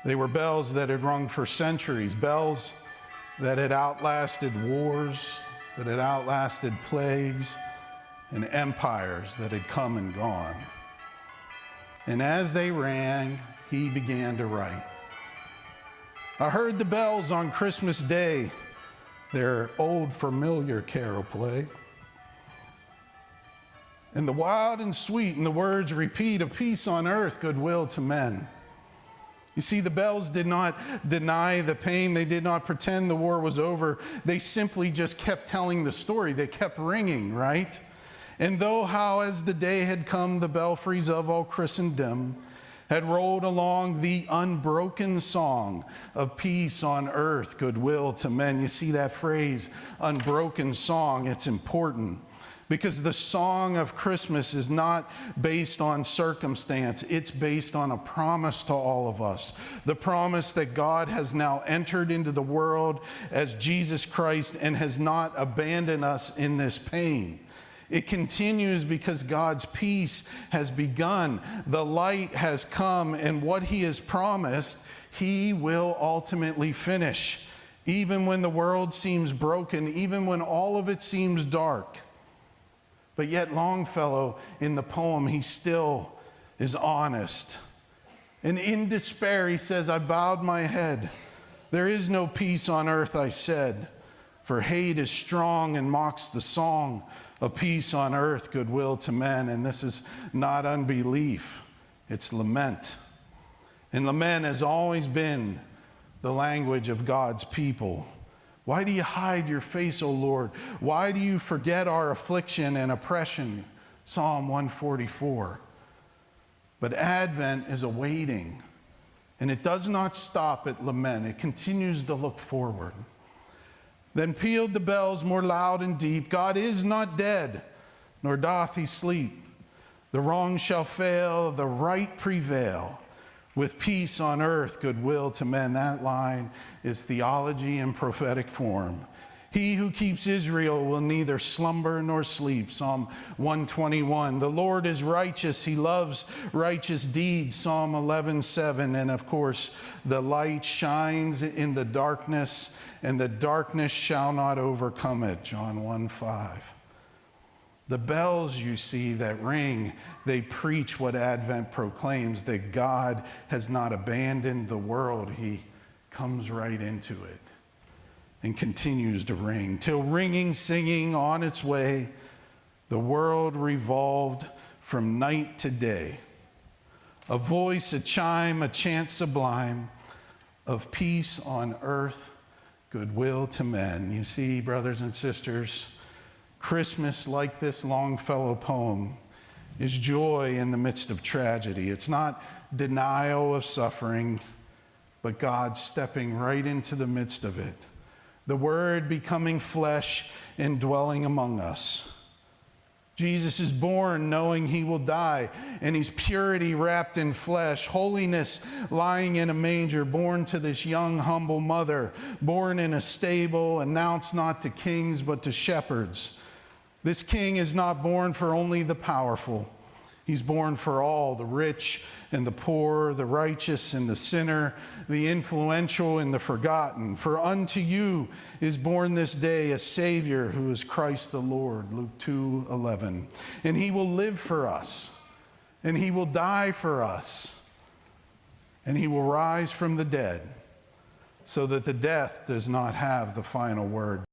They were bells that had rung for centuries, bells that had outlasted wars, that had outlasted plagues, and empires that had come and gone. And as they rang, he began to write. I heard the bells on Christmas Day, their old familiar carol play. And the wild and sweet, and the words repeat, of peace on earth, goodwill to men. You see, the bells did not deny the pain. They did not pretend the war was over. They simply just kept telling the story. They kept ringing, right? And though how as the day had come, the belfries of all Christendom had rolled along the unbroken song of peace on earth, goodwill to men. You see that phrase, unbroken song, it's important. Because the song of Christmas is not based on circumstance. It's based on a promise to all of us. The promise that God has now entered into the world as Jesus Christ and has not abandoned us in this pain. It continues because God's peace has begun. The light has come, and what he has promised, he will ultimately finish. Even when the world seems broken, even when all of it seems dark. But yet Longfellow, in the poem, he still is honest. And in despair, he says, I bowed my head. There is no peace on earth, I said, for hate is strong and mocks the song of peace on earth, goodwill to men. And this is not unbelief, it's lament. And lament has always been the language of God's people. Why do you hide your face, O Lord? Why do you forget our affliction and oppression? Psalm 144. But Advent is a waiting, and it does not stop at lament. It continues to look forward. Then pealed the bells more loud and deep. God is not dead, nor doth he sleep. The wrong shall fail, the right prevail. With peace on earth, goodwill to men. That line is theology in prophetic form. He who keeps Israel will neither slumber nor sleep. Psalm 121. The Lord is righteous. He loves righteous deeds. Psalm 11:7. And of course, the light shines in the darkness, and the darkness shall not overcome it. John 1:5. The bells, you see, that ring, they preach what Advent proclaims, that God has not abandoned the world. He comes right into it and continues to ring. Till ringing, singing on its way, the world revolved from night to day. A voice, a chime, a chant sublime of peace on earth, goodwill to men. You see, brothers and sisters, Christmas, like this Longfellow poem, is joy in the midst of tragedy. It's not denial of suffering, but God stepping right into the midst of it. The Word becoming flesh and dwelling among us. Jesus is born knowing he will die, and he's purity wrapped in flesh, holiness lying in a manger, born to this young, humble mother, born in a stable, announced not to kings but to shepherds. This king is not born for only the powerful. He's born for all, the rich and the poor, the righteous and the sinner, the influential and the forgotten. For unto you is born this day a Savior who is Christ the Lord, Luke 2:11. And he will live for us, and he will die for us, and he will rise from the dead, so that the death does not have the final word.